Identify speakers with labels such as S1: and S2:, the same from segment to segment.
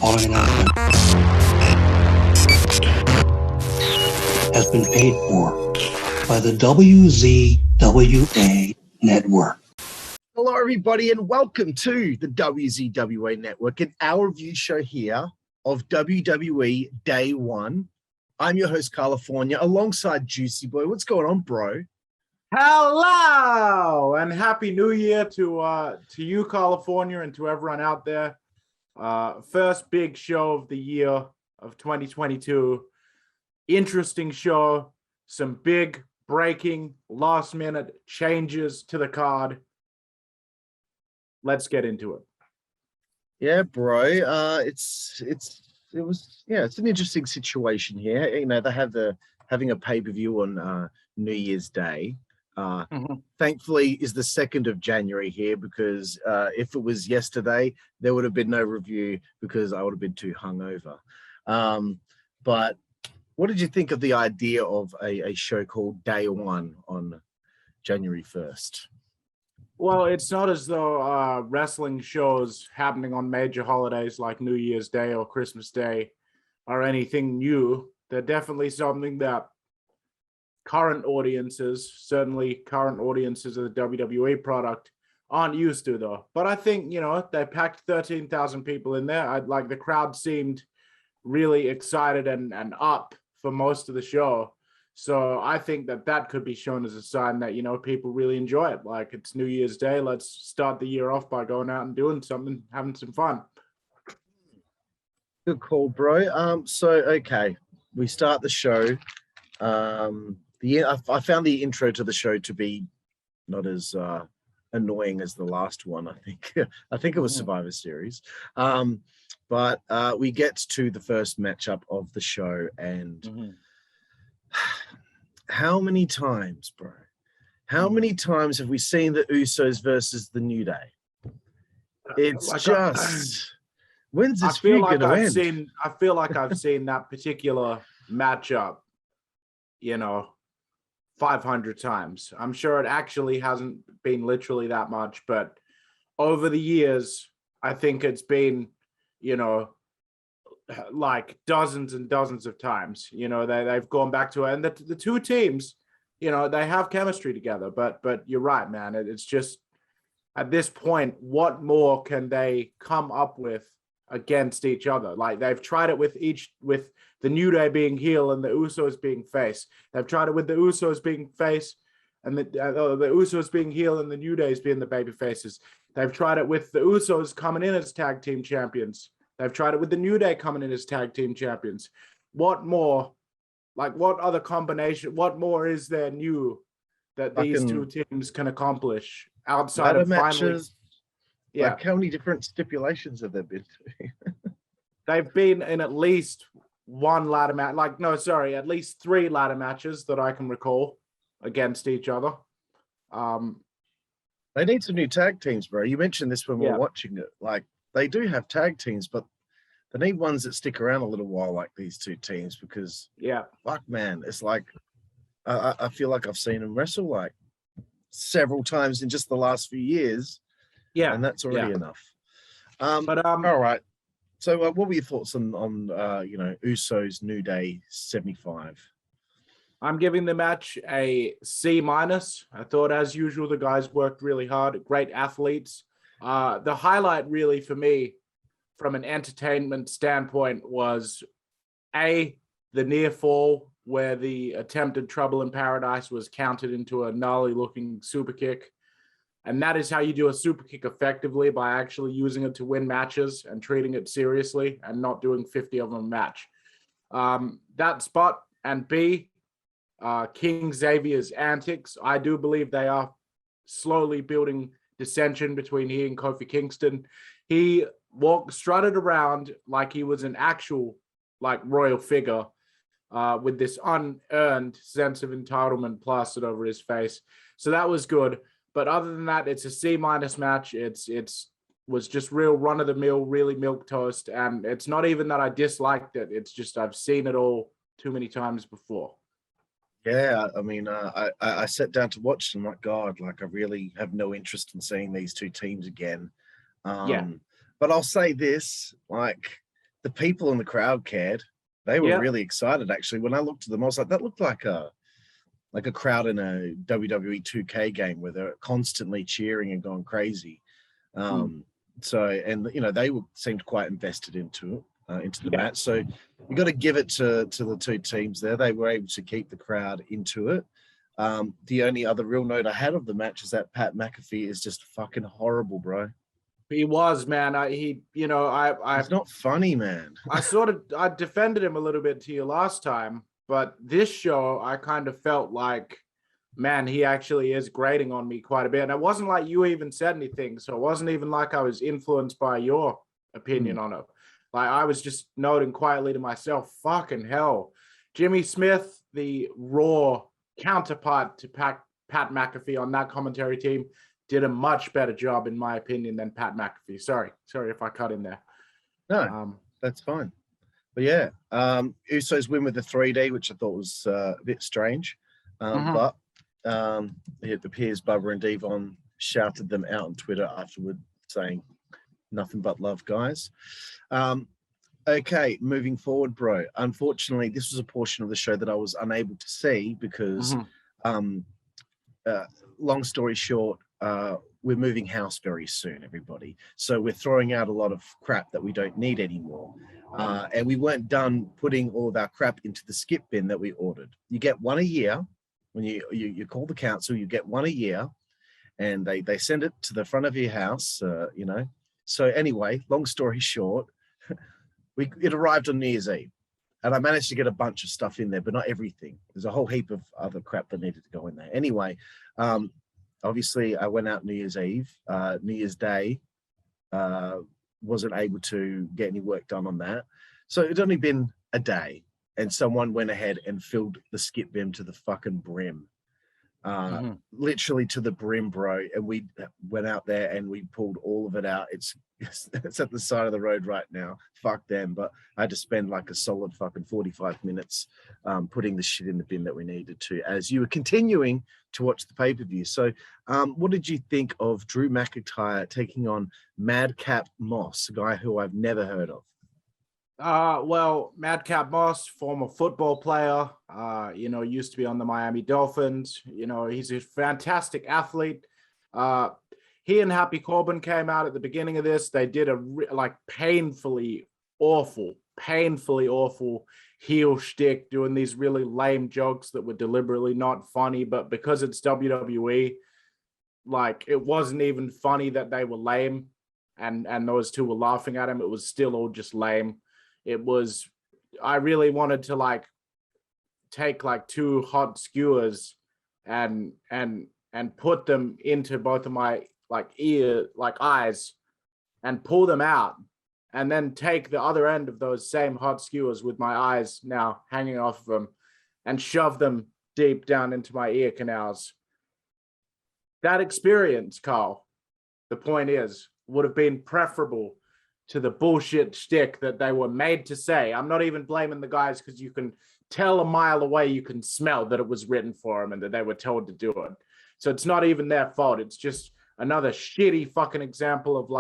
S1: following announcement has been paid for by the WZWA Network.
S2: Hello, everybody, and welcome to the WZWA Network, and our review show here of WWE Day 1. I'm your host, Karlifornia, alongside Jooseyboy. What's going on, bro?
S3: Hello, and Happy New Year to you, Karlifornia, and to everyone out there. First big show of the year of 2022. Interesting show. Some big breaking last-minute changes to the card. Let's get into it.
S2: Yeah, bro. It's an interesting situation here. You know, they have having a pay-per-view on New Year's Day. Thankfully is the 2nd of January here, because if it was yesterday, there would have been no review because I would have been too hungover. But what did you think of the idea of a show called Day 1 on January 1st?
S3: Well, it's not as though wrestling shows happening on major holidays like New Year's Day or Christmas Day are anything new. They're definitely something that current audiences, certainly current audiences of the WWE product, aren't used to, though. But I think, you know, they packed 13,000 people in there. The crowd seemed really excited and up for most of the show. So I think that could be shown as a sign that, you know, people really enjoy it. Like, it's New Year's Day. Let's start the year off by going out and doing something, having some fun.
S2: Good call, bro. Okay, we start the show. I found the intro to the show to be not as annoying as the last one. I think it was Survivor Series. But we get to the first matchup of the show, and how many times, bro? How many times have we seen the Usos versus the New Day? It's when's this feud gonna end?
S3: I feel like I've seen that particular matchup, you know, 500 times. I'm sure it actually hasn't been literally that much, but over the years, I think it's been, you know, like dozens and dozens of times. You know, they've gone back to it, and the two teams, you know, they have chemistry together. But you're right, man. It's just at this point, what more can they come up with against each other? Like, they've tried it with the New Day being heel and the Usos being face. They've tried it with the Usos being face and the Usos being heel and the New Days being the baby faces. They've tried it with the Usos coming in as tag team champions. They've tried it with the New Day coming in as tag team champions. What more? Like, what other combination? What more is there new that these two teams can accomplish outside of
S2: matches? Yeah. Like, how many different stipulations have there been?
S3: They've been in at least one ladder match. At least 3 ladder matches that I can recall against each other.
S2: They need some new tag teams, bro. You mentioned this when we were watching it. Like, they do have tag teams, but they need ones that stick around a little while, like these two teams, because fuck, man, it's like I feel like I've seen them wrestle like several times in just the last few years. Yeah, and that's already enough. All right. So, what were your thoughts on Usos New Day 75?
S3: I'm giving the match a C-. I thought, as usual, the guys worked really hard. Great athletes. The highlight, really, for me, from an entertainment standpoint, was the near fall, where the attempted Trouble in Paradise was counted into a gnarly-looking super kick. And that is how you do a super kick effectively, by actually using it to win matches and treating it seriously and not doing 50 of them a match. That spot, and B, King Xavier's antics, I do believe they are slowly building dissension between he and Kofi Kingston. He strutted around like he was an actual royal figure, with this unearned sense of entitlement plastered over his face. So that was good. But other than that, it's a C- match. It's was just real run of the mill, really milquetoast. And it's not even that I disliked it. It's just I've seen it all too many times before.
S2: Yeah, I mean, I sat down to watch them. Like, God, like, I really have no interest in seeing these two teams again. But I'll say this, like, the people in the crowd cared. They were really excited, actually. When I looked at them, I was like, that looked like a crowd in a WWE 2K game where they're constantly cheering and going crazy. So, and they seemed quite invested into the match. So you got to give it to the two teams there. They were able to keep the crowd into it. The only other real note I had of the match is that Pat McAfee is just fucking horrible, bro.
S3: He was, man.
S2: He's not funny, man.
S3: I defended him a little bit to you last time, but this show I kind of felt like, man, he actually is grating on me quite a bit. And it wasn't like you even said anything, so it wasn't even like I was influenced by your opinion on it. Like, I was just noting quietly to myself, fucking hell. Jimmy Smith, the Raw counterpart to Pat McAfee on that commentary team, did a much better job, in my opinion, than Pat McAfee. Sorry if I cut in there.
S2: No, that's fine. But yeah, Usos win with the 3D, which I thought was a bit strange. But it appears Bubba and Devon shouted them out on Twitter afterward, saying, nothing but love, guys. Okay, moving forward, bro. Unfortunately, this was a portion of the show that I was unable to see because, long story short, we're moving house very soon, everybody. So we're throwing out a lot of crap that we don't need anymore. And we weren't done putting all of our crap into the skip bin that we ordered. You get one a year. When you call the council, you get one a year, and they send it to the front of your house, So anyway, long story short, it arrived on New Year's Eve, and I managed to get a bunch of stuff in there, but not everything. There's a whole heap of other crap that needed to go in there. Anyway, obviously I went out New Year's Eve. New Year's Day, wasn't able to get any work done on that. So it'd only been a day, and someone went ahead and filled the skip bin to the fucking brim. Literally to the brim, bro. And we went out there and we pulled all of it out. It's at the side of the road right now. Fuck them. But I had to spend like a solid fucking 45 minutes putting the shit in the bin that we needed to, as you were continuing to watch the pay-per-view. So what did you think of Drew McIntyre taking on Madcap Moss, a guy who I've never heard of?
S3: Well, Madcap Moss, former football player, used to be on the Miami Dolphins. He's a fantastic athlete. He and Happy Corbin came out at the beginning of this. They did a painfully awful heel shtick, doing these really lame jokes that were deliberately not funny, but because it's WWE, it wasn't even funny that they were lame and those two were laughing at him. It was still all just lame. I really wanted to take two hot skewers and put them into both of my eyes and pull them out, and then take the other end of those same hot skewers with my eyes now hanging off of them and shove them deep down into my ear canals. That experience, Carl, the point is, would have been preferable to the bullshit shtick that they were made to say. I'm not even blaming the guys, because you can tell a mile away, you can smell that it was written for them and that they were told to do it. So it's not even their fault. It's just another shitty fucking example of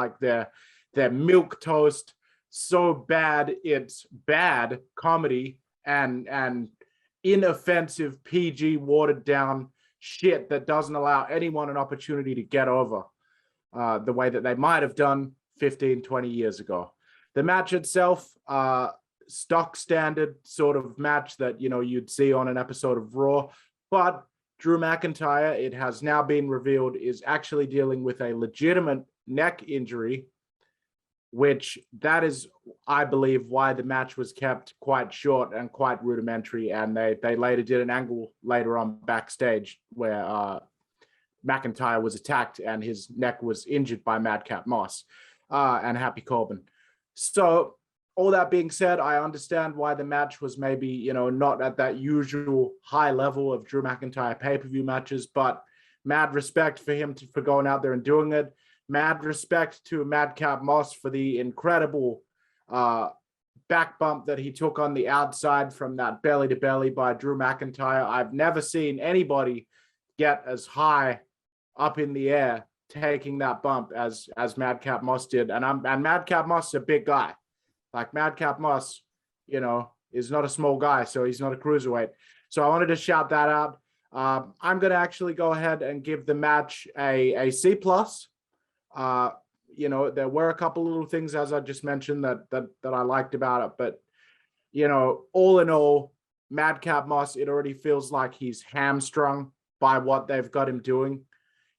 S3: their milk toast, so bad it's bad comedy and inoffensive PG watered down shit that doesn't allow anyone an opportunity to get over the way that they might have done 15, 20 years ago. The match itself, stock standard sort of match that, you'd see on an episode of Raw, but Drew McIntyre, it has now been revealed, is actually dealing with a legitimate neck injury, which that is, I believe, why the match was kept quite short and quite rudimentary. And they later did an angle later on backstage where McIntyre was attacked and his neck was injured by Madcap Moss and Happy Corbin. So all that being said, I understand why the match was maybe, not at that usual high level of Drew McIntyre pay-per-view matches, but mad respect for him for going out there and doing it. Mad respect to Madcap Moss for the incredible back bump that he took on the outside from that belly to belly by Drew McIntyre. I've never seen anybody get as high up in the air taking that bump as Madcap Moss did. And Madcap Moss is a big guy. Like Madcap Moss, you know, is not a small guy, so he's not a cruiserweight. So I wanted to shout that out. I'm going to actually go ahead and give the match a C+. You know, there were a couple little things, as I just mentioned, that I liked about it. But, you know, all in all, Madcap Moss, it already feels like he's hamstrung by what they've got him doing.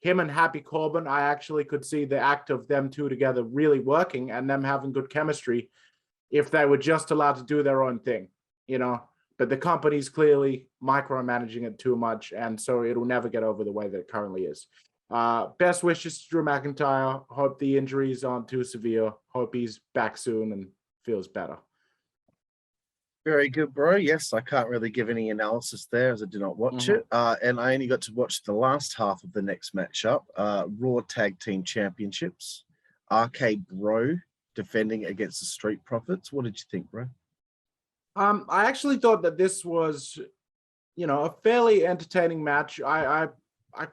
S3: Him and Happy Corbin, I actually could see the act of them two together really working and them having good chemistry if they were just allowed to do their own thing, you know. But the company's clearly micromanaging it too much, and so it'll never get over the way that it currently is. Best wishes to Drew McIntyre. Hope the injuries aren't too severe. Hope he's back soon and feels better.
S2: Very good, bro. Yes, I can't really give any analysis there as I did not watch it. And I only got to watch the last half of the next matchup, Raw Tag Team Championships. RKBro defending against the Street Profits. What did you think, bro?
S3: I actually thought that this was, you know, a fairly entertaining match. I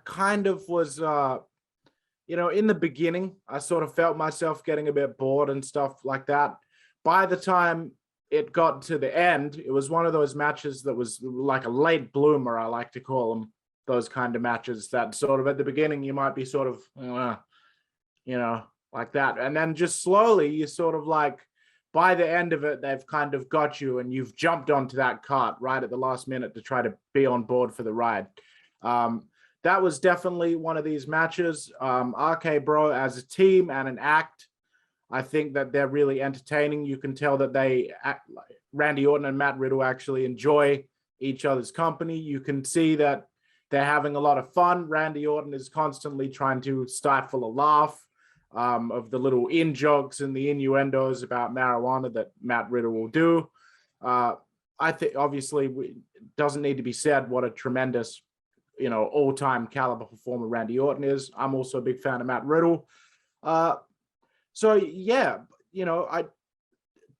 S3: kind of was, you know, in the beginning, I sort of felt myself getting a bit bored and stuff like that. By the time it got to the end, it was one of those matches that was like a late bloomer, I like to call them, those kind of matches that sort of at the beginning, you might be sort of, you know, like that. And then just slowly, you sort of like, by the end of it, they've kind of got you and you've jumped onto that cart right at the last minute to try to be on board for the ride. That was definitely one of these matches. RK-Bro as a team and an act, I think that they're really entertaining. You can tell that Randy Orton and Matt Riddle actually enjoy each other's company. You can see that they're having a lot of fun. Randy Orton is constantly trying to stifle a laugh of the little in-jokes and the innuendos about marijuana that Matt Riddle will do. I think, obviously, it doesn't need to be said what a tremendous, you know, all-time caliber performer Randy Orton is. I'm also a big fan of Matt Riddle. So, yeah, you know,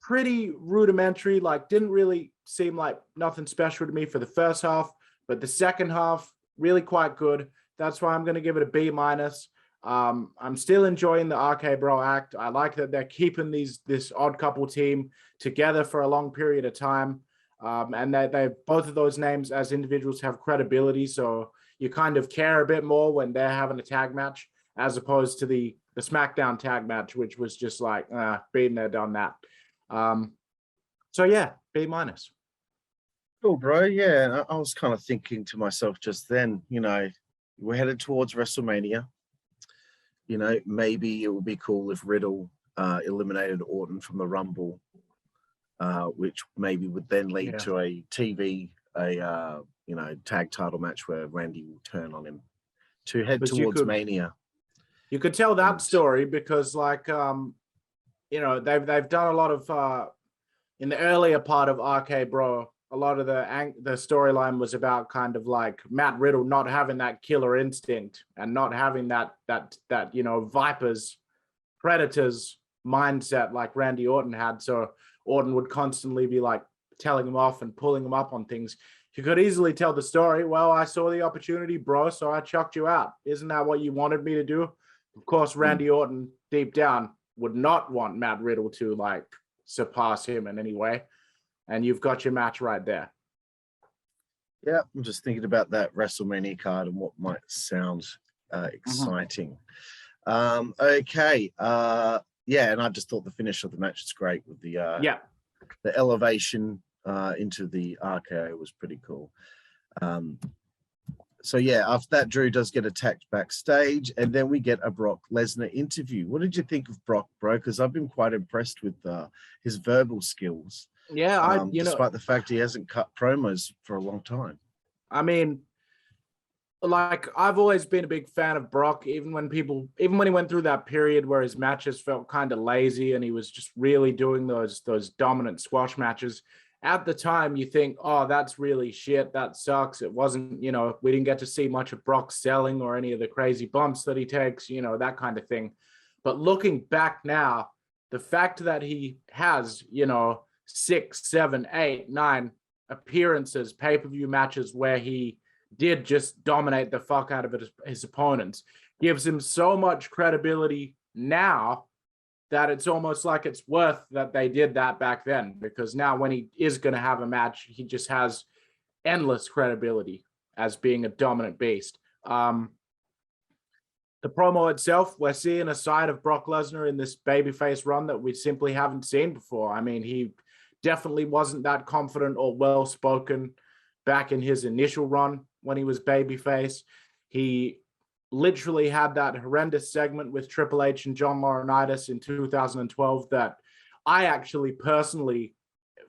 S3: pretty rudimentary, like didn't really seem like nothing special to me for the first half, but the second half, really quite good. That's why I'm going to give it a B-. I'm still enjoying the RK-Bro act. I like that they're keeping this odd couple team together for a long period of time. And that they both of those names as individuals have credibility. So you kind of care a bit more when they're having a tag match as opposed to the Smackdown tag match, which was just like, been there, done that. So yeah, B-.
S2: Cool, bro. Yeah, I was kind of thinking to myself just then, you know, we're headed towards WrestleMania. You know, maybe it would be cool if Riddle eliminated Orton from the Rumble, which maybe would then lead to a TV, you know, tag title match where Randy will turn on him to head towards Mania.
S3: You could tell that story because, like, you know, they've done a lot of in the earlier part of RK-Bro. A lot of the storyline was about kind of like Matt Riddle not having that killer instinct and not having that you know, Vipers, Predators mindset like Randy Orton had. So Orton would constantly be like telling him off and pulling him up on things. You could easily tell the story. Well, I saw the opportunity, bro, so I chucked you out. Isn't that what you wanted me to do? Of course, Randy Orton deep down would not want Matt Riddle to like surpass him in any way. And you've got your match right there.
S2: Yeah, I'm just thinking about that WrestleMania card and what might sound exciting. Okay. Yeah, and I just thought the finish of the match is great with the elevation into the RKO was pretty cool. So yeah, after that, Drew does get attacked backstage, and then we get a Brock Lesnar interview. What did you think of Brock, bro? Because I've been quite impressed with his verbal skills.
S3: Yeah,
S2: despite the fact he hasn't cut promos for a long time.
S3: I mean, like, I've always been a big fan of Brock, even when he went through that period where his matches felt kind of lazy and he was just really doing those dominant squash matches. At the time, you think, oh, that's really shit. That sucks. It wasn't, you know, we didn't get to see much of Brock selling or any of the crazy bumps that he takes, you know, that kind of thing. But looking back now, the fact that he has, you know, 6, 7, 8, 9 appearances, pay-per-view matches where he did just dominate the fuck out of his opponents gives him so much credibility now that it's almost like it's worth that they did that back then, because now when he is going to have a match, he just has endless credibility as being a dominant beast. The promo itself, we're seeing a side of Brock Lesnar in this babyface run that we simply haven't seen before. I mean, he definitely wasn't that confident or well-spoken back in his initial run when he was babyface. He literally had that horrendous segment with Triple H and John Laurinaitis in 2012 that I actually personally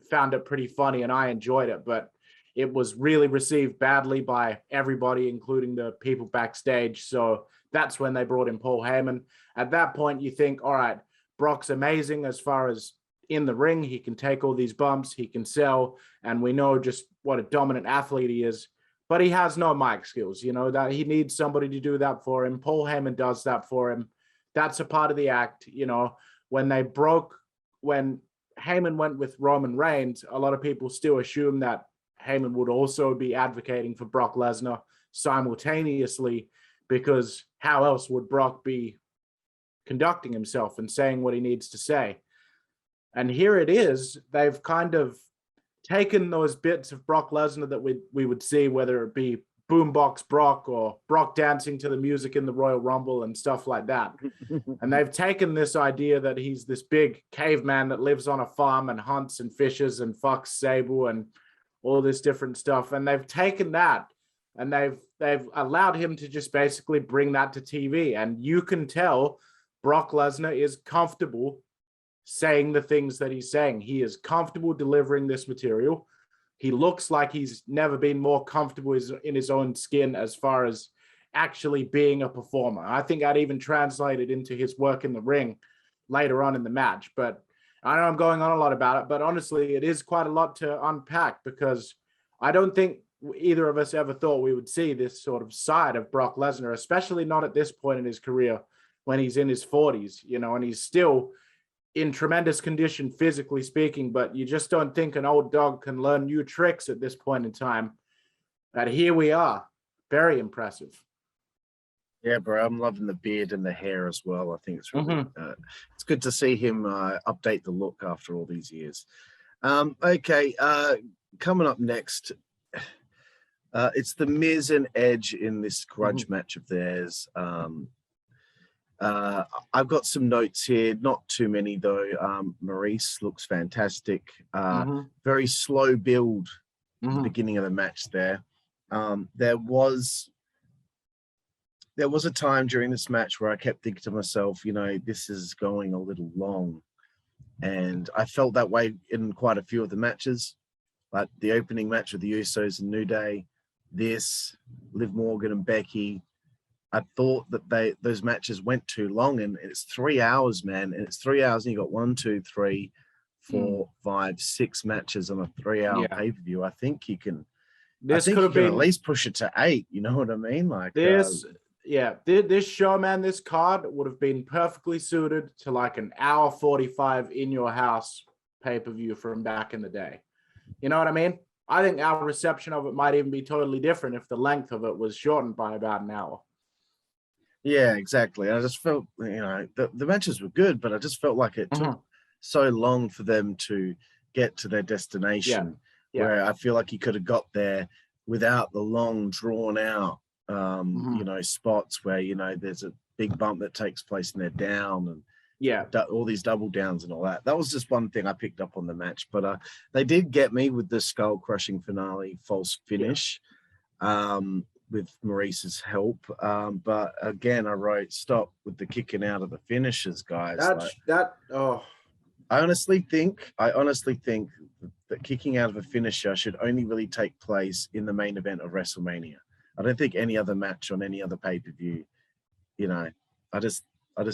S3: found it pretty funny and I enjoyed it, but it was really received badly by everybody, including the people backstage. So that's when they brought in Paul Heyman. At that point, you think, all right, Brock's amazing as far as in the ring. He can take all these bumps, he can sell, and we know just what a dominant athlete he is. But he has no mic skills, you know, that he needs somebody to do that for him. Paul Heyman does that for him. That's a part of the act, you know. When Heyman went with Roman Reigns, a lot of people still assume that Heyman would also be advocating for Brock Lesnar simultaneously, because how else would Brock be conducting himself and saying what he needs to say? And here it is. They've kind of taken those bits of Brock Lesnar that we would see, whether it be Boombox Brock or Brock dancing to the music in the Royal Rumble and stuff like that. And they've taken this idea that he's this big caveman that lives on a farm and hunts and fishes and fucks Sable and all this different stuff. And they've taken that and they've allowed him to just basically bring that to TV. And you can tell Brock Lesnar is comfortable saying the things that he's saying. He is comfortable delivering this material. He looks like he's never been more comfortable in his own skin as far as actually being a performer. I think that even translated into his work in the ring later on in the match. But I know I'm going on a lot about it, but honestly, it is quite a lot to unpack, because I don't think either of us ever thought we would see this sort of side of Brock Lesnar, especially not at this point in his career when he's in his 40s, you know, and he's still in tremendous condition, physically speaking, but you just don't think an old dog can learn new tricks at this point in time. But here we are. Very impressive.
S2: Yeah, bro, I'm loving the beard and the hair as well. I think it's really it's good to see him update the look after all these years. Okay, coming up next, it's the Miz and Edge in this grudge match of theirs. I've got some notes here, not too many though. Maurice looks fantastic. Very slow build at the beginning of the match there. There was a time during this match where I kept thinking to myself, you know, this is going a little long. And I felt that way in quite a few of the matches, like the opening match with the Usos and New Day, this, Liv Morgan and Becky. I thought that those matches went too long, and it's 3 hours, man. And it's 3 hours, and you got 1, 2, 3, 4, 5, 6 matches on a 3-hour pay-per-view. I think you can. This could have been at least push it to 8. You know what I mean? Like
S3: this. This show, man. This card would have been perfectly suited to like an hour 45 in your house pay-per-view from back in the day. You know what I mean? I think our reception of it might even be totally different if the length of it was shortened by about an hour.
S2: Yeah, exactly. I just felt, you know, the matches were good, but I just felt like it took so long for them to get to their destination, where I feel like you could have got there without the long, drawn out, you know, spots where, you know, there's a big bump that takes place and they're down and all these double downs and all that. That was just one thing I picked up on the match, but they did get me with the skull crushing finale false finish. With Maurice's help. But again, I wrote stop with the kicking out of the finishes, guys. I honestly think that kicking out of a finisher should only really take place in the main event of WrestleMania. I don't think any other match on any other pay-per-view, you know, I just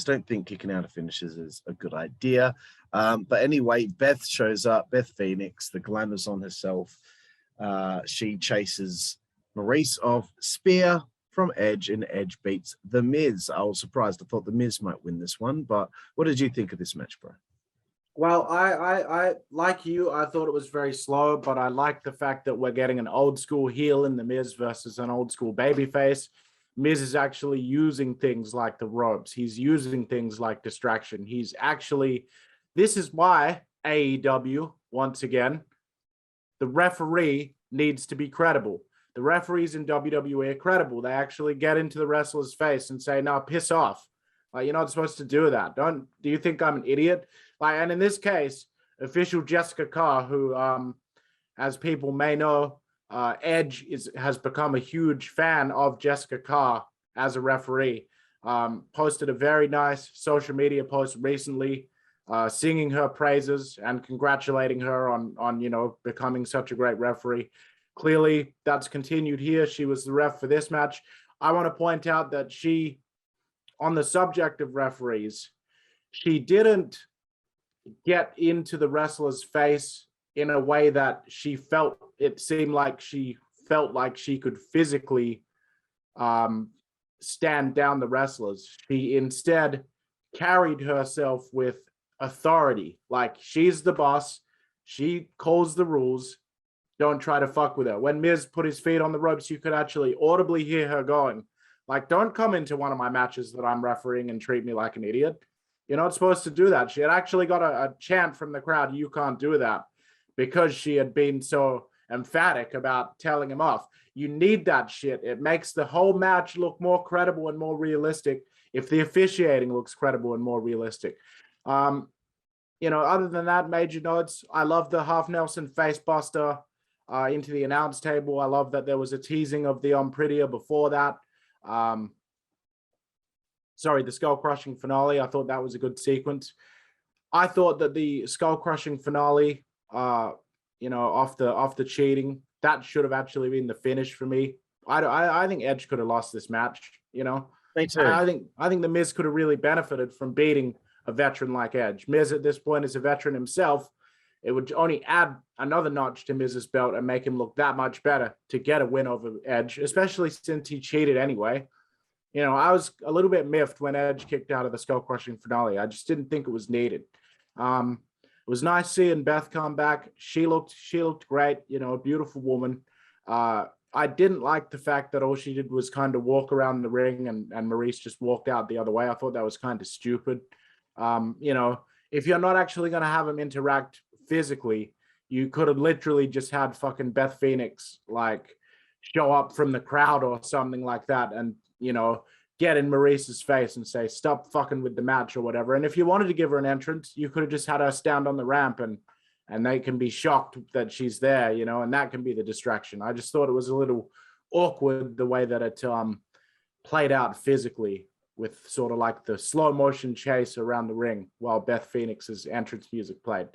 S2: don't think kicking out of finishes is a good idea. But anyway, Beth shows up, Beth Phoenix, the glamour's on herself. She chases Maurice off, spear from Edge, and Edge beats The Miz. I was surprised. I thought The Miz might win this one, but what did you think of this match, bro?
S3: Well, I like you, I thought it was very slow, but I like the fact that we're getting an old school heel in The Miz versus an old school babyface. Miz is actually using things like the ropes. He's using things like distraction. He's actually, this is why AEW, once again, the referee needs to be credible. The referees in WWE are credible. They actually get into the wrestler's face and say, no, piss off. Like, you're not supposed to do that. Do you think I'm an idiot? Like, and in this case, official Jessica Carr, who, as people may know, Edge has become a huge fan of Jessica Carr as a referee. Posted a very nice social media post recently, singing her praises and congratulating her on becoming such a great referee. Clearly, that's continued here. She was the ref for this match. I want to point out that she, on the subject of referees, she didn't get into the wrestler's face in a way that she felt, it seemed like she felt like she could physically stand down the wrestlers. She instead carried herself with authority. Like, she's the boss. She calls the rules. Don't try to fuck with her. When Miz put his feet on the ropes, you could actually audibly hear her going, like, don't come into one of my matches that I'm refereeing and treat me like an idiot. You're not supposed to do that. She had actually got a chant from the crowd, you can't do that, because she had been so emphatic about telling him off. You need that shit. It makes the whole match look more credible and more realistic if the officiating looks credible and more realistic. Other than that, major notes. I love the half Nelson face buster into the announce table. I love that there was a teasing of the Prettier before that. The skull crushing finale. I thought that was a good sequence. I thought that the skull crushing finale, off the cheating, that should have actually been the finish for me. I think Edge could have lost this match. Me
S2: too.
S3: I think the Miz could have really benefited from beating a veteran like Edge. Miz at this point is a veteran himself. It would only add another notch to Miz's belt and make him look that much better to get a win over Edge, especially since he cheated anyway. I was a little bit miffed when Edge kicked out of the skull crushing finale. I just didn't think it was needed. It was nice seeing Beth come back. She looked great, a beautiful woman. I didn't like the fact that all she did was kind of walk around the ring and Maurice just walked out the other way. I thought that was kind of stupid. If you're not actually going to have them interact physically, you could have literally just had fucking Beth Phoenix like show up from the crowd or something like that and, get in Maurice's face and say, stop fucking with the match or whatever. And if you wanted to give her an entrance, you could have just had her stand on the ramp and they can be shocked that she's there, and that can be the distraction. I just thought it was a little awkward the way that it played out physically with sort of like the slow motion chase around the ring while Beth Phoenix's entrance music played.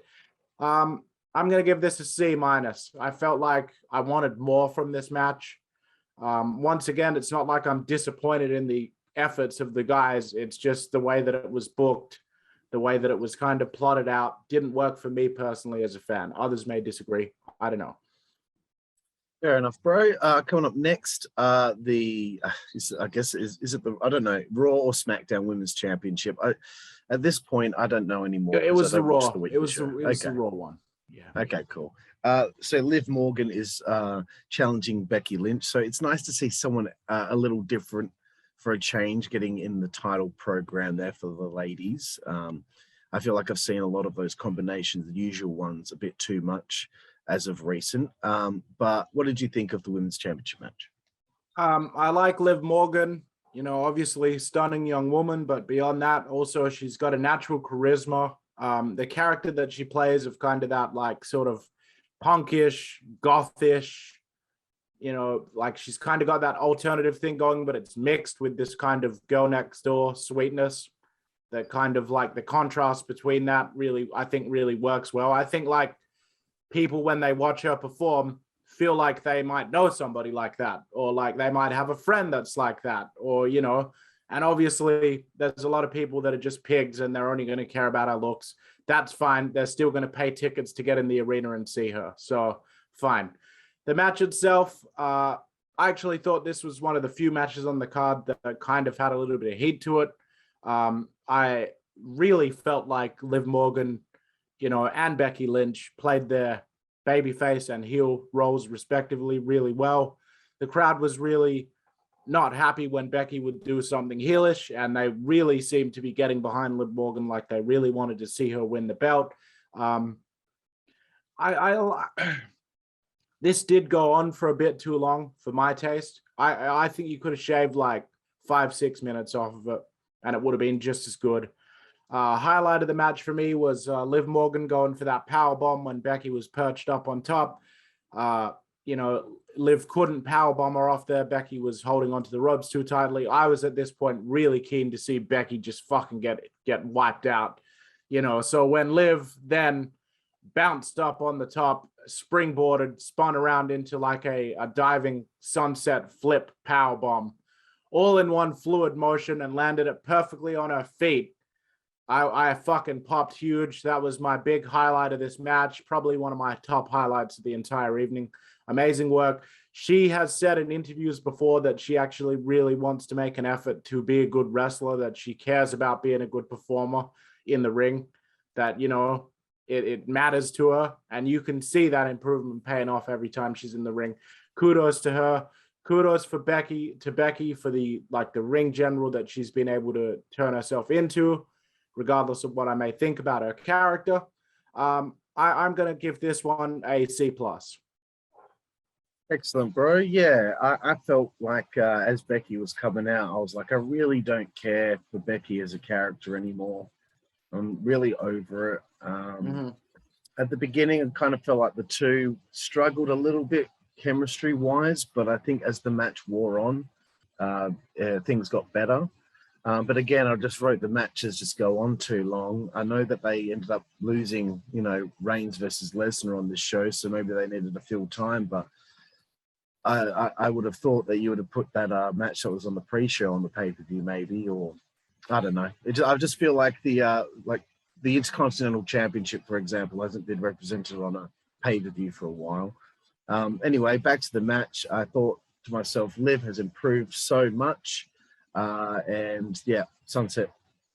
S3: I'm going to give this a C-. I felt like I wanted more from this match. Once again, it's not like I'm disappointed in the efforts of the guys. It's just the way that it was booked, the way that it was kind of plotted out didn't work for me personally as a fan. Others may disagree. I don't know.
S2: Fair enough, bro. Coming up next, I guess is it the, I don't know, Raw or SmackDown Women's Championship? At this point, I don't know anymore.
S3: It was the Raw. It was the Raw one. Yeah.
S2: Okay, cool. So Liv Morgan is challenging Becky Lynch. So it's nice to see someone a little different for a change, getting in the title program there for the ladies. I feel like I've seen a lot of those combinations, the usual ones, a bit too much as of recent. But what did you think of the Women's Championship match?
S3: I like Liv Morgan. Obviously stunning young woman, but beyond that, also she's got a natural charisma. The character that she plays of kind of that like sort of punkish, gothish, like she's kind of got that alternative thing going, but it's mixed with this kind of girl next door sweetness. That kind of like the contrast between that really, I think really works well. I think like people, when they watch her perform, feel like they might know somebody like that, or like they might have a friend that's like that, or, and obviously there's a lot of people that are just pigs and they're only going to care about our looks. That's fine. They're still going to pay tickets to get in the arena and see her. So fine. The match itself, I actually thought this was one of the few matches on the card that kind of had a little bit of heat to it. I really felt like Liv Morgan, and Becky Lynch played their babyface and heel roles respectively really well. The crowd was really not happy when Becky would do something heelish, and they really seemed to be getting behind Liv Morgan, like they really wanted to see her win the belt. This did go on for a bit too long for my taste. I think you could have shaved like 5-6 minutes off of it, and it would have been just as good. Highlight of the match for me was Liv Morgan going for that power bomb when Becky was perched up on top. Liv couldn't power bomb her off there. Becky was holding onto the ropes too tightly. I was at this point really keen to see Becky just fucking get wiped out. So when Liv then bounced up on the top, springboarded, spun around into like a diving sunset flip power bomb, all in one fluid motion, and landed it perfectly on her feet. I fucking popped huge. That was my big highlight of this match. Probably one of my top highlights of the entire evening. Amazing work. She has said in interviews before that she actually really wants to make an effort to be a good wrestler, that she cares about being a good performer in the ring, that, it matters to her. And you can see that improvement paying off every time she's in the ring. Kudos to her. Kudos for Becky for the ring general that she's been able to turn herself into, regardless of what I may think about her character. I'm going to give this one a C+.
S2: Excellent, bro. Yeah, I felt like as Becky was coming out, I was like, I really don't care for Becky as a character anymore. I'm really over it. At the beginning, it kind of felt like the two struggled a little bit chemistry-wise, but I think as the match wore on, things got better. But again, I just wrote the matches just go on too long. I know that they ended up losing, Reigns versus Lesnar on this show, so maybe they needed to fill time. But I would have thought that you would have put that match that was on the pre-show on the pay-per-view, maybe, or I don't know. I just feel like the Intercontinental Championship, for example, hasn't been represented on a pay-per-view for a while. Anyway, back to the match. I thought to myself, Liv has improved so much. And yeah, Sunset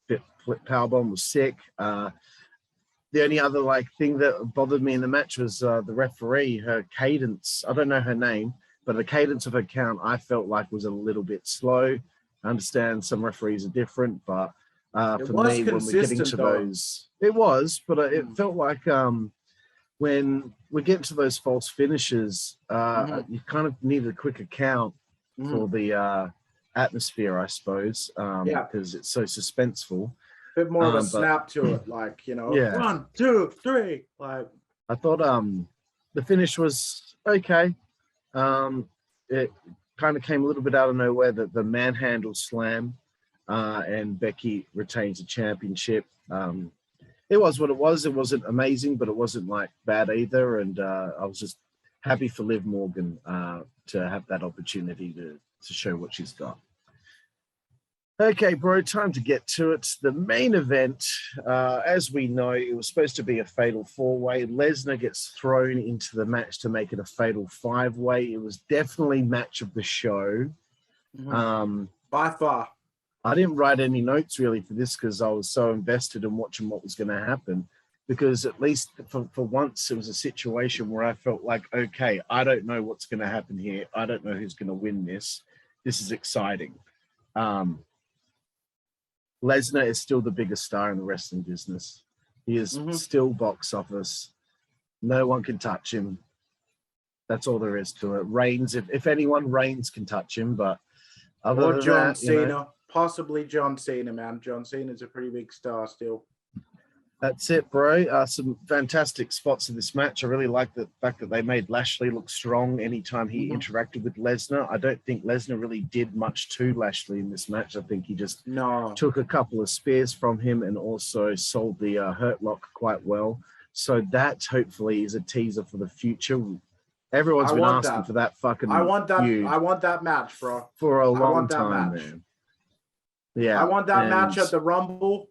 S2: Flip Powerbomb was sick. The only other thing that bothered me in the match was the referee, her cadence. I don't know her name, but the cadence of her count I felt like was a little bit slow. I understand some referees are different, but for me, when we're getting to those, it was, but it felt like when we get to those false finishes, you kind of need a quicker count for the atmosphere, I suppose, because it's so suspenseful.
S3: A bit more of a snap to it, 1, 2, 3.
S2: I thought the finish was okay. It kind of came a little bit out of nowhere, that the manhandle slam, and Becky retains the championship. It was what it was. It wasn't amazing, but it wasn't bad either. And I was just happy for Liv Morgan to have that opportunity to show what she's got. Okay, bro, time to get to it. The main event, as we know, it was supposed to be a fatal 4-way. Lesnar gets thrown into the match to make it a fatal 5-way. It was definitely match of the show.
S3: By far.
S2: I didn't write any notes really for this because I was so invested in watching what was going to happen. Because at least for once, it was a situation where I felt like, okay, I don't know what's going to happen here. I don't know who's going to win this. This is exciting. Lesnar is still the biggest star in the wrestling business. He is still box office. No one can touch him. That's all there is to it. Reigns, if anyone, Reigns can touch him, but other than
S3: John
S2: that,
S3: Cena. Possibly John Cena, man. John Cena's a pretty big star still.
S2: That's it, bro. Some fantastic spots in this match. I really like the fact that they made Lashley look strong anytime he interacted with Lesnar. I don't think Lesnar really did much to Lashley in this match. I think he just took a couple of spears from him and also sold the Hurt Lock quite well. So that hopefully is a teaser for the future. Everyone's been asking for that fucking feud.
S3: I want that match, bro.
S2: For a long time, man. Yeah.
S3: I want that match at the Rumble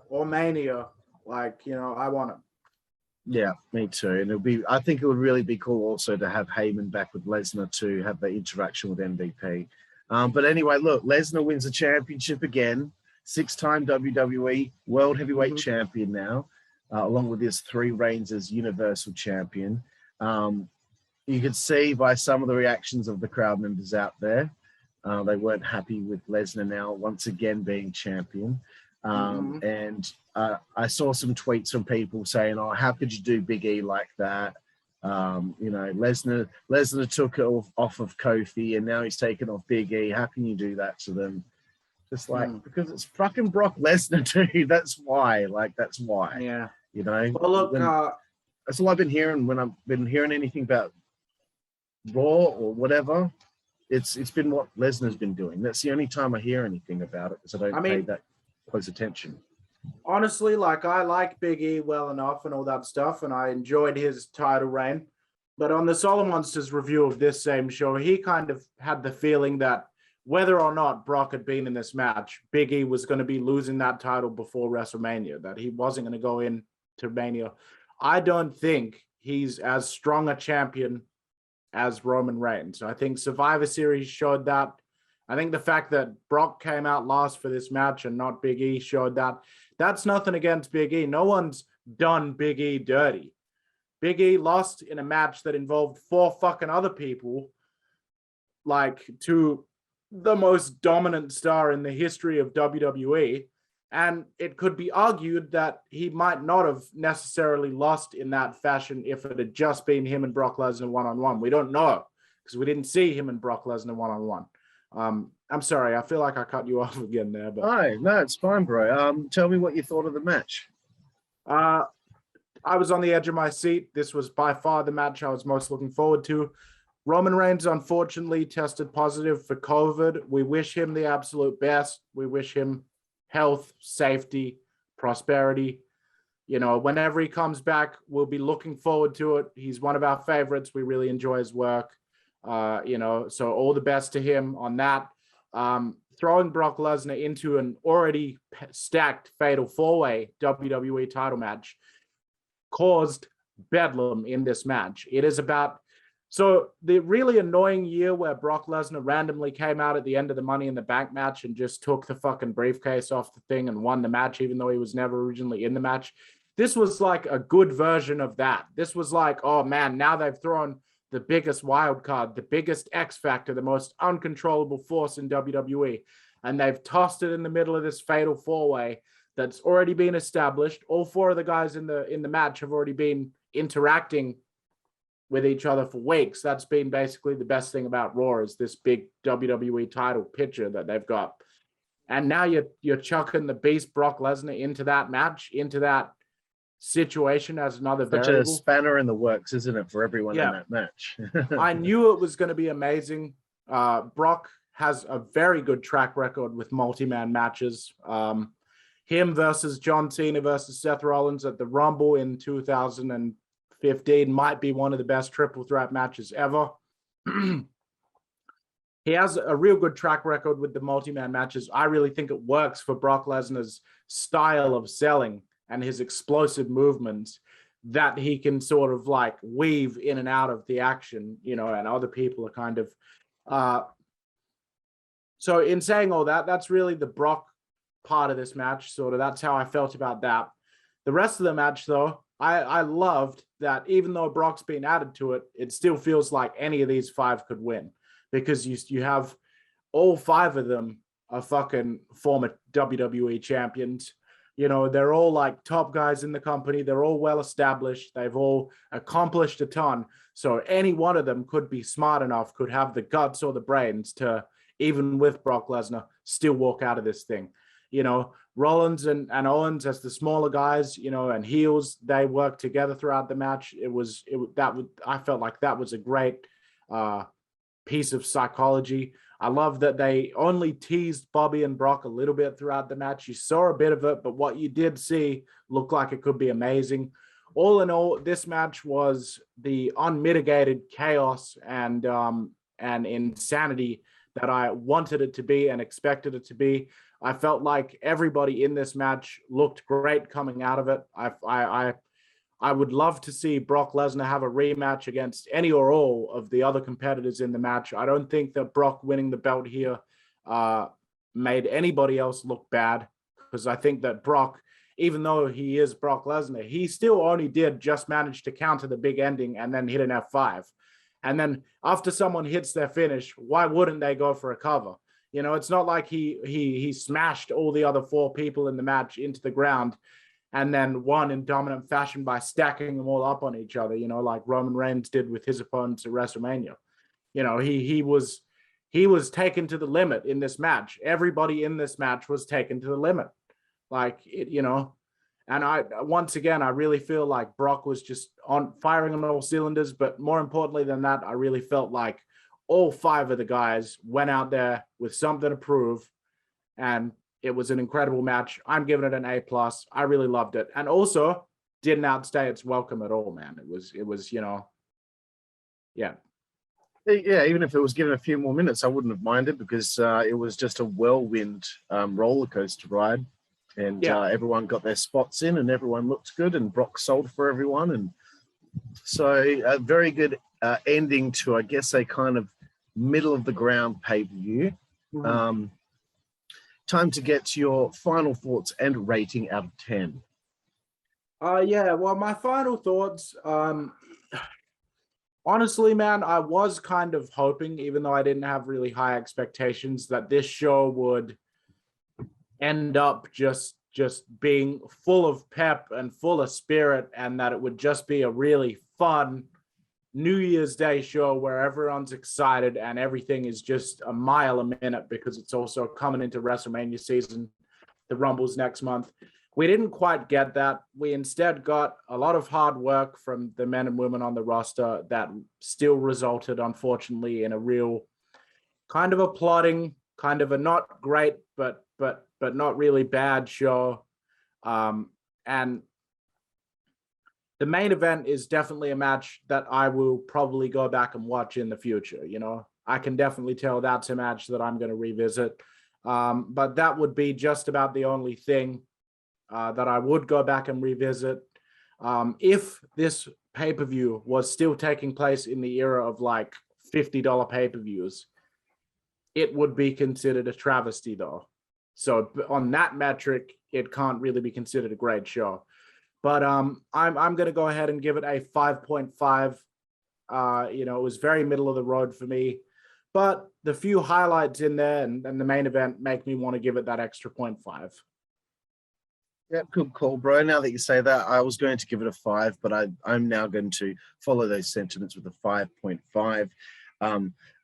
S3: or Mania. I want it.
S2: Yeah, me too. And I think it would really be cool also to have Heyman back with Lesnar to have the interaction with MVP. But anyway, look, Lesnar wins the championship again. 6-time WWE World Heavyweight Champion now, along with his 3 reigns as Universal Champion. You could see by some of the reactions of the crowd members out there, They weren't happy with Lesnar now once again being champion. And I saw some tweets from people saying, "Oh, how could you do Big E like that? You know, Lesnar took it off of Kofi, and now he's taken off Big E. How can you do that to them?" Just like because it's fucking Brock Lesnar, dude. That's why. Like, that's why.
S3: Yeah.
S2: You know.
S3: Well, look,
S2: that's all I've been hearing when I've been hearing anything about Raw or whatever. It's been what Lesnar's been doing. That's the only time I hear anything about it, because I don't pay that close attention.
S3: Honestly, like, I like Big E well enough and all that stuff, and I enjoyed his title reign. But on the Solo Monsters review of this same show, he kind of had the feeling that whether or not Brock had been in this match, Big E was going to be losing that title before WrestleMania, that he wasn't going to go into Mania. I don't think he's as strong a champion as Roman Reigns. I think Survivor Series showed that. I think the fact that Brock came out last for this match and not Big E showed that. That's nothing against Big E. No one's done Big E dirty. Big E lost in a match that involved 4 fucking other people, like, to the most dominant star in the history of WWE. And it could be argued that he might not have necessarily lost in that fashion if it had just been him and Brock Lesnar one-on-one. We don't know, because we didn't see him and Brock Lesnar one-on-one. I'm sorry, I feel like I cut you off again there. But
S2: no, it's fine, bro. Tell me what you thought of the match.
S3: I was on the edge of my seat. This was by far the match I was most looking forward to. Roman Reigns, unfortunately, tested positive for COVID. We wish him the absolute best. We wish him health, safety, prosperity. You know, whenever he comes back, we'll be looking forward to it. He's one of our favorites. We really enjoy his work. You know, so all the best to him on that. Throwing Brock Lesnar into an already stacked fatal 4-way WWE title match caused bedlam in this match. It is about... So the really annoying year where Brock Lesnar randomly came out at the end of the Money in the Bank match and just took the fucking briefcase off the thing and won the match, even though he was never originally in the match. This was like a good version of that. This was like, oh man, now they've thrown the biggest wild card, the biggest X factor, the most uncontrollable force in WWE. And they've tossed it in the middle of this fatal 4-way that's already been established. All 4 of the guys in the match have already been interacting with each other for weeks. That's been basically the best thing about Raw, is this big WWE title picture that they've got. And now you're chucking the beast Brock Lesnar into that match, into that situation as another variable.
S2: Such a spanner in the works, isn't it, for everyone in that match?
S3: I knew it was going to be amazing. Brock has a very good track record with multi-man matches. Him versus John Cena versus Seth Rollins at the Rumble in 2015 might be one of the best triple threat matches ever. He has a real good track record with the multi-man matches. I really think it works for Brock Lesnar's style of selling and his explosive movements, that he can sort of like weave in and out of the action, you know, and other people are kind of... So in saying all that, that's really the Brock part of this match, sort of. That's how I felt about that. The rest of the match, though, I loved that even though Brock's been added to it, it still feels like any of these 5 could win, because you have all 5 of them are fucking former WWE champions. You know, they're all like top guys in the company. They're all well established. They've all accomplished a ton. So any one of them could be smart enough, could have the guts or the brains to, even with Brock Lesnar, still walk out of this thing. You know, Rollins and Owens as the smaller guys, you know, and heels, they worked together throughout the match. I felt like that was a great piece of psychology. I love that they only teased Bobby and Brock a little bit throughout the match. You saw a bit of it, but what you did see looked like it could be amazing. All in all, this match was the unmitigated chaos and insanity that I wanted it to be and expected it to be. I felt like everybody in this match looked great coming out of it. I would love to see Brock Lesnar have a rematch against any or all of the other competitors in the match. I don't think that Brock winning the belt here made anybody else look bad, because I think that Brock, even though he is Brock Lesnar, he still only did just manage to counter the big ending and then hit an F5. And then after someone hits their finish, why wouldn't they go for a cover? You know, it's not like he smashed all the other 4 people in the match into the ground and then won in dominant fashion by stacking them all up on each other, you know, like Roman Reigns did with his opponents at WrestleMania. You know, he was taken to the limit in this match. Everybody in this match was taken to the limit. Like, it, you know, and once again, I really feel like Brock was just firing on all cylinders. But more importantly than that, I really felt like all 5 of the guys went out there with something to prove. And it was an incredible match. I'm giving it an A+. I really loved it. And also didn't outstay its welcome at all, man. It was, you know, yeah.
S2: Yeah, even if it was given a few more minutes, I wouldn't have minded because it was just a whirlwind roller coaster ride. And everyone got their spots in and everyone looked good and Brock sold for everyone. And so a very good ending to, I guess, a kind of middle of the ground pay-per-view. Mm-hmm. Time to get to your final thoughts and rating out of 10.
S3: Yeah, well, my final thoughts, honestly, man, I was kind of hoping, even though I didn't have really high expectations, that this show would end up just being full of pep and full of spirit, and that it would just be a really fun New Year's Day show where everyone's excited and everything is just a mile a minute because it's also coming into WrestleMania season. The Rumble's next month. We didn't quite get that. We instead got a lot of hard work from the men and women on the roster that still resulted, unfortunately, in a real kind of a plodding, kind of a not great, but not really bad show. And the main event is definitely a match that I will probably go back and watch in the future. You know, I can definitely tell that's a match that I'm going to revisit. But that would be just about the only thing that I would go back and revisit. If this pay-per-view was still taking place in the era of like $50 pay-per-views, it would be considered a travesty though. So on that metric, it can't really be considered a great show. But I'm going to go ahead and give it a 5.5. You know, it was very middle of the road for me. But the few highlights in there and the main event make me want to give it that extra 0.5.
S2: Yeah, good call, bro. Now that you say that, I was going to give it a 5, but I'm now going to follow those sentiments with a 5.5.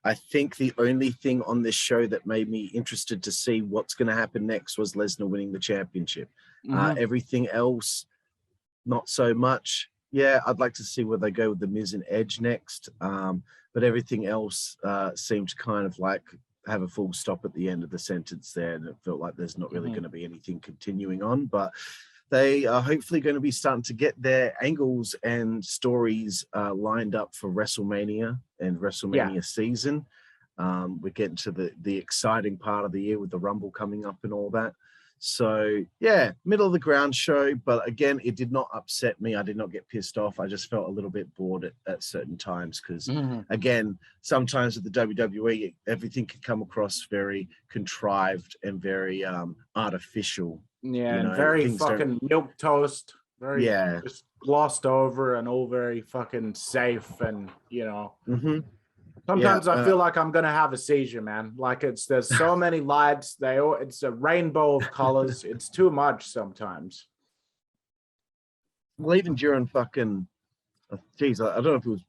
S2: I think the only thing on this show that made me interested to see what's going to happen next was Lesnar winning the championship. Mm-hmm. Everything else, not so much. Yeah, I'd like to see where they go with the Miz and Edge next. But everything else seemed to kind of like have a full stop at the end of the sentence there. And it felt like there's not really going to be anything continuing on. But they are hopefully going to be starting to get their angles and stories lined up for WrestleMania and WrestleMania season. We're getting to the exciting part of the year with the Rumble coming up and all that. So, yeah, middle of the ground show. But again, it did not upset me. I did not get pissed off. I just felt a little bit bored at certain times because, again, sometimes with the WWE, everything can come across very contrived and very artificial.
S3: Yeah, you know, and very fucking milquetoast. Very just glossed over and all very fucking safe and, you know. Sometimes I feel like I'm gonna have a seizure, man. Like there's so many lights. It's a rainbow of colors. It's too much sometimes.
S2: Well, even during fucking, geez, I don't know if it was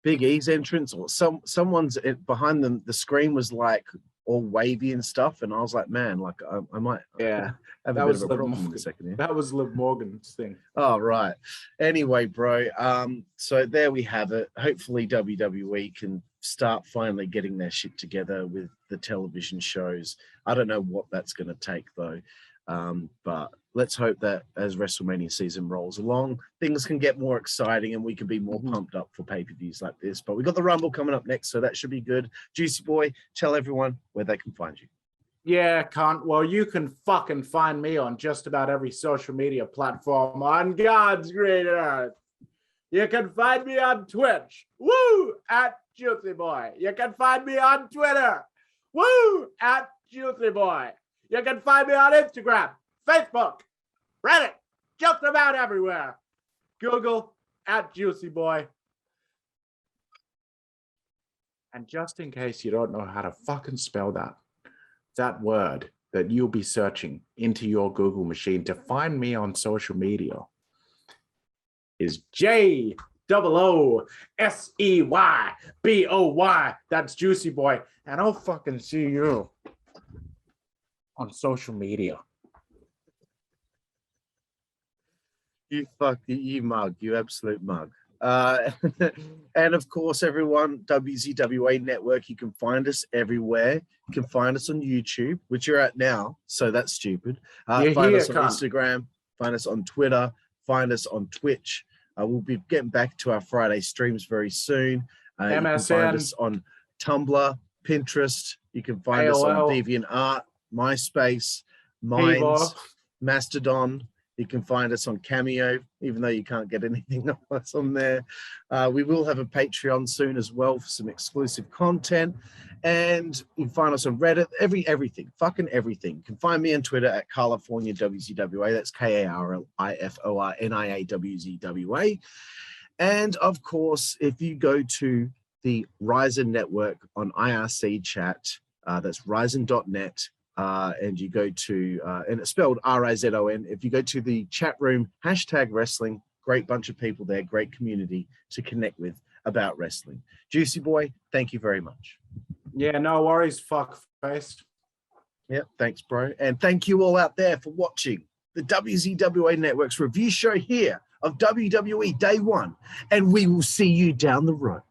S2: Big E's entrance or someone's behind them. The screen was like all wavy and stuff, and I was like, man, like I might have a bit of a problem in a second here.
S3: That was Liv Morgan's thing.
S2: Oh, right. Anyway, bro, so there we have it. Hopefully WWE can start finally getting their shit together with the television shows. I don't know what that's going to take, though, but let's hope that as WrestleMania season rolls along, things can get more exciting and we can be more pumped up for pay-per-views like this. But we got the Rumble coming up next, so that should be good. Juicy Boy, tell everyone where they can find you.
S3: Yeah, cunt. Well, you can fucking find me on just about every social media platform on God's green earth. You can find me on Twitch, woo, at Juicy Boy. You can find me on Twitter, woo, at Juicy Boy. You can find me on Instagram, Facebook, Reddit, just about everywhere. Google at Juicy Boy. And just in case you don't know how to fucking spell that word that you'll be searching into your Google machine to find me on social media is JOOSEYBOY. That's Juicy Boy. And I'll fucking see you on social media.
S2: You mug, you absolute mug. And of course, everyone, WZWA Network, you can find us everywhere. You can find us on YouTube, which you're at now, so that's stupid. Find us on Instagram, find us on Twitter, find us on Twitch. We'll be getting back to our Friday streams very soon. You can find us on Tumblr, Pinterest. You can find us on DeviantArt, MySpace, Minds, Mastodon. You can find us on Cameo, even though you can't get anything of us on there. We will have a Patreon soon as well for some exclusive content. And you can find us on Reddit, everything, fucking everything. You can find me on Twitter at Karlifornia WZWA. That's Karlifornia WZWA. And of course, if you go to the Rizon Network on IRC chat, that's Rizon.net. And you go to, and it's spelled RIZON. If you go to the chat room, #wrestling, great bunch of people there, great community to connect with about wrestling. Juicy Boy, thank you very much.
S3: Yeah, no worries, fuckface.
S2: Yeah, thanks, bro. And thank you all out there for watching the WZWA Network's review show here of WWE Day 1. And we will see you down the road.